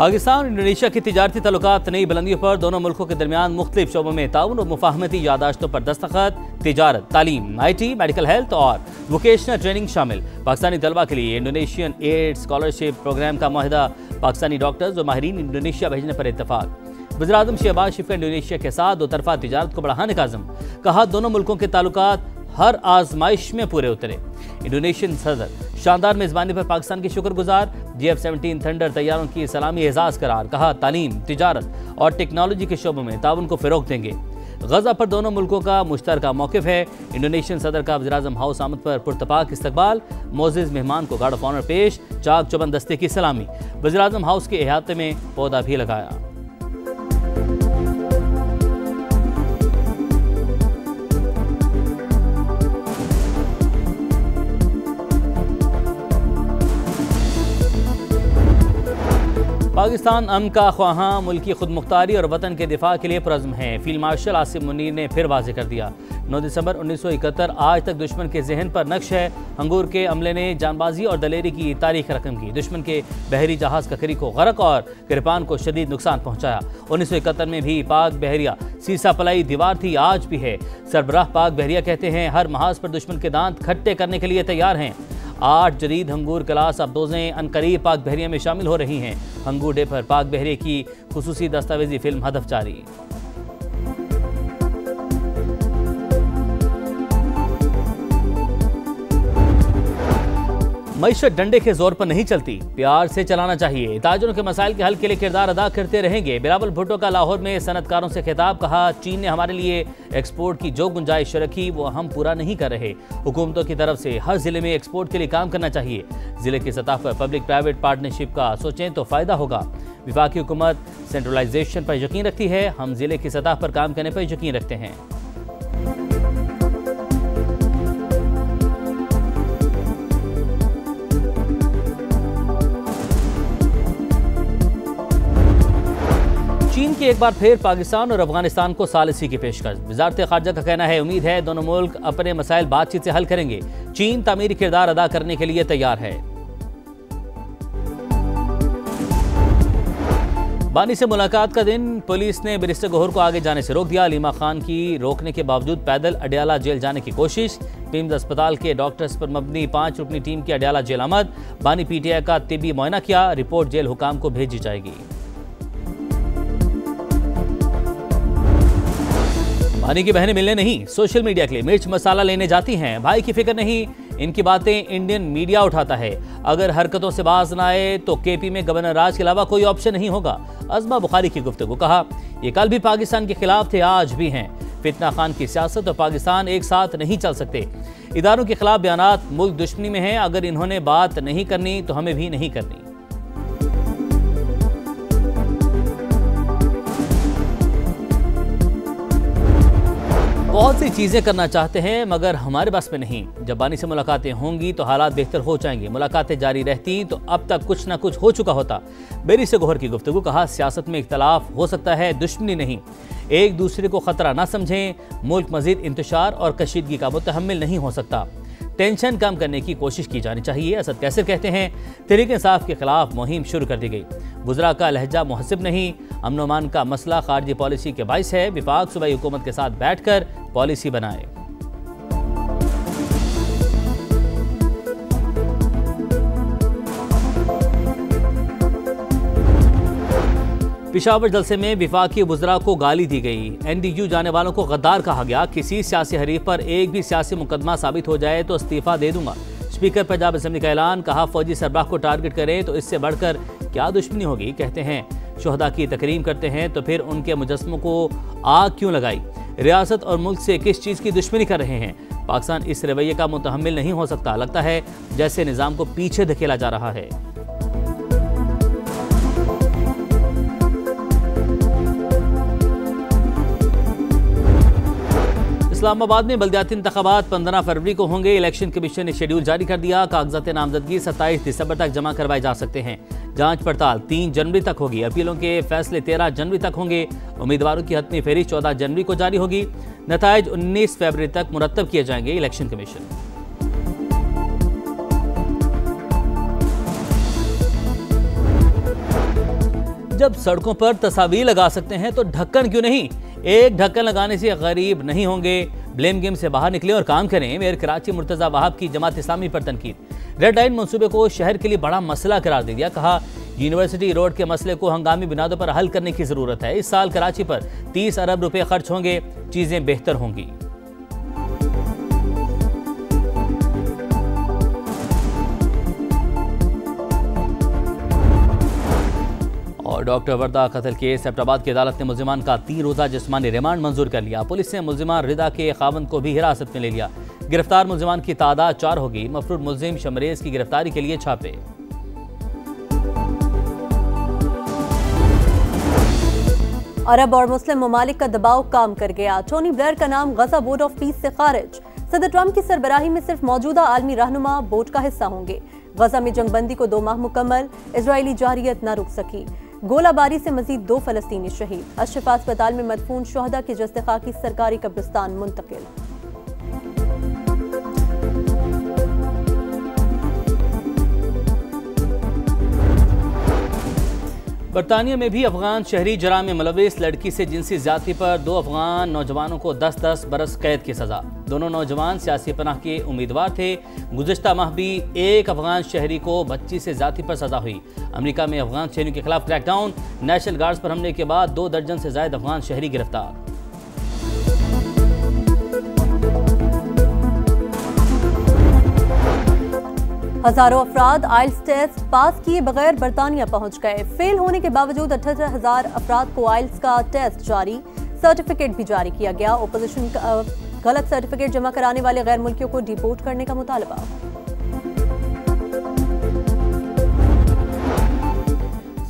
पाकिस्तान और इंडोनेशिया की तिजारती ताल्लुकात नई बुलंदियों पर, दोनों मुल्कों के दरमियान मुख्तलिफ शोबों में ताउन और मुफाहमती यादाश्तों पर दस्तखत। तिजारत, तालीम, IT, मेडिकल हेल्थ और वोकेशनल ट्रेनिंग शामिल। पाकिस्तानी तलबा के लिए इंडोनेशियन एड स्कॉलरशिप प्रोग्राम का मुआहदा। पाकिस्तानी डॉक्टर्स और माहिरीन इंडोनेशिया भेजने पर इत्तफाक। वज़ीर-ए-आज़म शहबाज शरीफ का इंडोनेशिया के साथ दो तरफा तिजारत को बढ़ाने का अज़्म। कहा, दोनों मुल्कों के ताल्लुकात हर आजमाइश में पूरे उतरे। इंडोनेशियन सदर शानदार मेज़बानी पर पाकिस्तान की शुक्रगुजार। GF-17 थंडर तैयारों की सलामी एजाज करार। कहा, तालीम, तिजारत और टेक्नोलॉजी के शोबों में ताउन को फ़रोग़ देंगे। गजा पर दोनों मुल्कों का मुश्तरका मौक़िफ़ है। इंडोनेशियन सदर का वज़ीर-ए-आज़म हाउस आमद पर पुरतपाक इस्तकबाल। मोअज़्ज़िज़ मेहमान को गार्ड ऑफ ऑनर पेश। चाक चौबंद दस्ते की सलामी। वज़ीर-ए-आज़म हाउस के अहाते में पौधा भी लगाया। पाकिस्तान अमन का ख्वाहां, मुल्की खुद मुख्तारी और वतन के दिफा के लिए पुरज़्म है। फील्ड मार्शल आसिम मुनीर ने फिर वाज़ेह कर दिया। 9 दिसंबर 1971 आज तक दुश्मन के जहन पर नक्श है। हंगूर के अमले ने जानबाजी और दलेरी की तारीख रकम की। दुश्मन के बहरी जहाज़ ककरी को गरक और किरपान को शदीद नुकसान पहुँचाया। 1971 में भी पाक बहरिया सीसा पलाई दीवार थी, आज भी है। सरबराह पाक बहरिया कहते हैं, हर महाज पर दुश्मन के दांत खट्टे करने के लिए तैयार हैं। 8 जदीद हंगूर क्लास अफदोज़ें अनकरीब पाक बहरिया में शामिल हो रही हैं। हंगूर डे पर पाक बहरिया की खुसूसी दस्तावेजी फिल्म हदफ जारी। मईशत डंडे के जोर पर नहीं चलती, प्यार से चलाना चाहिए। ताजरों के मसाइल के हल के लिए किरदार अदा करते रहेंगे। बिलावल भुट्टो का लाहौर में सनतकारों से खिताब। कहा, चीन ने हमारे लिए एक्सपोर्ट की जो गुंजाइश रखी वो हम पूरा नहीं कर रहे। हुकूमतों की तरफ से हर जिले में एक्सपोर्ट के लिए काम करना चाहिए। जिले की सतह पर पब्लिक प्राइवेट पार्टनरशिप का सोचें तो फ़ायदा होगा। विफाकी हुकूमत सेंट्रलाइजेशन पर यकीन रखती है, हम जिले की सतह पर काम करने पर यकीन रखते हैं। चीन की एक बार फिर पाकिस्तान और अफगानिस्तान को सालिसी की पेशकश। वज़ारत ख़ारजा का कहना है, उम्मीद है दोनों मुल्क अपने मसाइल बातचीत से हल करेंगे। चीन तामीरी किरदार अदा करने के लिए तैयार है। बानी से मुलाकात का दिन, पुलिस ने बैरिस्टर गौहर को आगे जाने से रोक दिया। अलीमा खान की रोकने के बावजूद पैदल अडयाला जेल जाने की कोशिश। पिम्स अस्पताल के डॉक्टर्स पर मबनी 5 रुकनी टीम की अडयाला जेल आमद। बानी PTI का तिब्बी मुआयना किया। रिपोर्ट जेल हुकाम को भेजी जाएगी। बानी की बहनें मिलने नहीं, सोशल मीडिया के लिए मिर्च मसाला लेने जाती हैं। भाई की फिक्र नहीं, इनकी बातें इंडियन मीडिया उठाता है। अगर हरकतों से बाज ना आए तो KP में गवर्नर राज के अलावा कोई ऑप्शन नहीं होगा। अज़मा बुखारी की गुफ्तगू। कहा, ये कल भी पाकिस्तान के खिलाफ थे, आज भी हैं। फितना खान की सियासत और पाकिस्तान एक साथ नहीं चल सकते। इदारों के खिलाफ बयानात मुल्क दुश्मनी में है। अगर इन्होंने बात नहीं करनी तो हमें भी नहीं करनी। बहुत सी चीज़ें करना चाहते हैं मगर हमारे बस में नहीं। जब बानी से मुलाकातें होंगी तो हालात बेहतर हो जाएंगे। मुलाकातें जारी रहती तो अब तक कुछ ना कुछ हो चुका होता। बैरिस्टर गौहर की गुफ्तगू। कहा, सियासत में इख्तलाफ हो सकता है, दुश्मनी नहीं। एक दूसरे को खतरा ना समझें। मुल्क मजीद इंतशार और कशीदगी का मुतहम्मिल नहीं हो सकता। टेंशन कम करने की कोशिश की जानी चाहिए। असद कैसर कहते हैं, तहरीक इंसाफ के खिलाफ मुहिम शुरू कर दी गई। वज़रा का लहजा मुहसिब नहीं। अमन व अमान का मसला खारजी पॉलिसी के बाइस है। विफाक सूबाई हुकूमत के साथ बैठकर पॉलिसी बनाए। पिशावर जलसे में विफाकी वज़रा को गाली दी गई। NDU जाने वालों को गद्दार कहा गया। किसी सियासी हरीफ पर एक भी सियासी मुकदमा साबित हो जाए तो इस्तीफा दे दूंगा। स्पीकर पंजाब असेंबली का ऐलान। कहा, फौजी सरबराह को टारगेट करें तो इससे बढ़कर क्या दुश्मनी होगी। कहते हैं, शुहदा की तकरीम करते हैं तो फिर उनके मुजस्समों को आग क्यों लगाई। रियासत और मुल्क से किस चीज़ की दुश्मनी कर रहे हैं। पाकिस्तान इस रवैये का मुतहम्मिल नहीं हो सकता। लगता है जैसे निज़ाम को पीछे धकेला जा रहा है। इस्लामाबाद में बल्दियाती इंतखाबात 15 फरवरी को होंगे। इलेक्शन कमीशन ने शेड्यूल जारी कर दिया। कागजात नामजदगी 27 दिसंबर तक जमा करवाए जा सकते हैं। जांच पड़ताल 3 जनवरी तक होगी। अपीलों के फैसले 13 जनवरी तक होंगे। उम्मीदवारों की हतमी फेहरिस्त 14 जनवरी को जारी होगी। नताइज 19 फरवरी तक मुरतब किए जाएंगे। इलेक्शन कमीशन जब सड़कों पर तस्वीर लगा सकते हैं तो ढक्कन क्यों नहीं? एक ढक्कन लगाने से गरीब नहीं होंगे। ब्लेम गेम से बाहर निकले और काम करें। मेयर कराची मुर्तजा वहाब की जमात इस्लामी पर तनकीद। रेड लाइन मंसूबे को शहर के लिए बड़ा मसला करार दे दिया। कहा यूनिवर्सिटी रोड के मसले को हंगामी बुनियादों पर हल करने की जरूरत है। इस साल कराची पर 30 अरब रुपए खर्च होंगे, चीजें बेहतर होंगी। और डॉक्टर वर्दा कत्ल केस एबटाबाद की अदालत ने मुल्जिमान का 3 रोजा जिस्मानी रिमांड मंजूर कर लिया। पुलिस ने मुल्जिमान रिदा के खावंद को भी हिरासत में ले लिया। गिरफ्तार मुल्जिमान की तादाद 4 होगी। मफरूद मुल्जिम शमरेज की गिरफ्तारी के लिए छापे। अरब और मुस्लिम ममालिक का दबाव काम कर गया। टोनी ब्लेयर का नाम गजा बोर्ड ऑफ पीस से खारिज। सदर ट्रंप की सरबराही में सिर्फ मौजूदा आलमी रहनुमा बोर्ड का हिस्सा होंगे। गजा में जंगबंदी को 2 माह मुकम्मल। इजरायली जारियत न रुक सकी। गोलाबारी से मजीद 2 फलस्तीनी शहीद। अशफा अस्पताल में मदफून शोहदा की जस्ते खाकी सरकारी कब्रिस्तान मुंतकिल। बरतानिया में भी अफगान शहरी जराम में मुलविस लड़की से जिनसी ज्यादती पर 2 अफगान नौजवानों को 10-10 बरस कैद की सजा। दोनों नौजवान सियासी पनाह के उम्मीदवार थे। गुज़िश्ता माह भी एक अफगान शहरी को बच्ची से ज्यादती पर सजा हुई। अमेरिका में अफगान शहरियों के खिलाफ क्रैकडाउन। नेशनल गार्ड्स पर हमले के बाद 2 दर्जन से ज्यादा अफगान शहरी गिरफ्तार। हजारों अफराद आइल्स टेस्ट पास किए बगैर बरतानिया पहुंच गए। फेल होने के बावजूद 78,000 अफराद को आइल्स का टेस्ट जारी, सर्टिफिकेट भी जारी किया गया। ओपोजिशन का गलत सर्टिफिकेट जमा कराने वाले गैर मुल्कियों को डिपोर्ट करने का मुतालबा।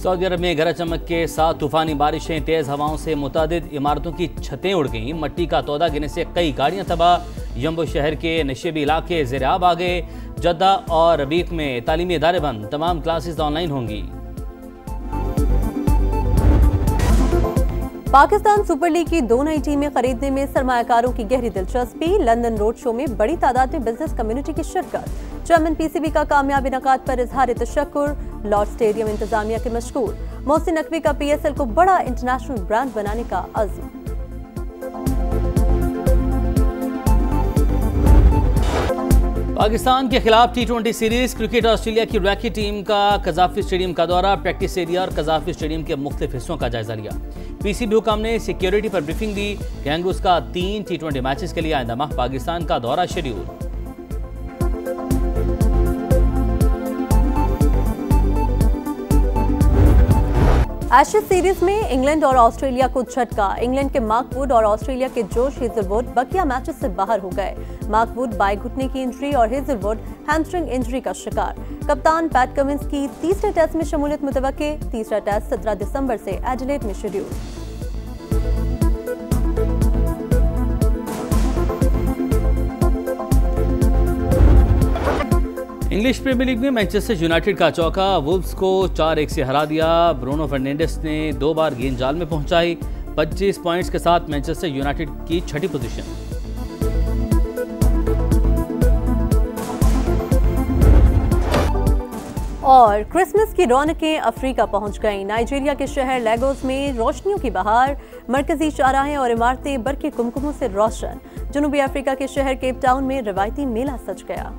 सऊदी अरब में गरज चमक के साथ तूफानी बारिशें, तेज हवाओं से मुतादिद इमारतों की छतें उड़ गईं। मट्टी का तौदा गिरने से कई गाड़ियां तबाह। यम्बो शहर के नशेबी इलाके ज़ेराब आ गए। जद्दा और रबीक में तालीमी इदारे बंद। तमाम क्लासेस ऑनलाइन होंगी। पाकिस्तान सुपर लीग की 2 नई टीमें खरीदने में सरमायाकारों की गहरी दिलचस्पी। लंदन रोड शो में बड़ी तादाद में बिजनेस कम्युनिटी की शिरकत। चेयरमैन पीसीबी का कामयाब इनकाद पर इजहार तशक्कुर। लॉर्ड स्टेडियम इंतजामिया के मशकूर। मोहसिन नकवी का पीएसएल को बड़ा इंटरनेशनल ब्रांड बनाने का अज़्म। पाकिस्तान के खिलाफ T20 सीरीज क्रिकेट ऑस्ट्रेलिया की रैकी टीम का कजाफी स्टेडियम का दौरा, प्रैक्टिस एरिया और कजाफी स्टेडियम के मुख्तलिफ हिस्सों का जायजा लिया। पीसीबी हुकाम ने सिक्योरिटी पर ब्रीफिंग दी। कैंगरूज का 3 T20 मैचेस के लिए आइंदा माह पाकिस्तान का दौरा शेड्यूल। एशेज सीरीज में इंग्लैंड और ऑस्ट्रेलिया को झटका। इंग्लैंड के मार्क वुड और ऑस्ट्रेलिया के जोश हेजलवुड बकिया मैचेस से बाहर हो गए। मार्क वुड बाएं घुटने की इंजरी और हेजलवुड हैमस्ट्रिंग इंजरी का शिकार। कप्तान पैट कमिंस की तीसरे टेस्ट में शमूलियत मुतवक्के। तीसरा टेस्ट 17 दिसंबर से एडिलेड में शेड्यूल। इंग्लिश प्रीमियर लीग में मैनचेस्टर यूनाइटेड का चौका वुल्व्स को 4-1 से हरा दिया। ब्रूनो फर्नांडिस ने 2 बार गेंद जाल में पहुंचाई। 25 पॉइंट्स के साथ मैनचेस्टर यूनाइटेड की 6ठी पोजीशन। और क्रिसमस की रौनकें अफ्रीका पहुंच गईं। नाइजीरिया के शहर लेगोस में रोशनियों की बहार। मरकजी चौराहे और इमारतें बरके कुमकुमों से रोशन। जनूबी अफ्रीका के शहर केप टाउन में रवायती मेला सज गया।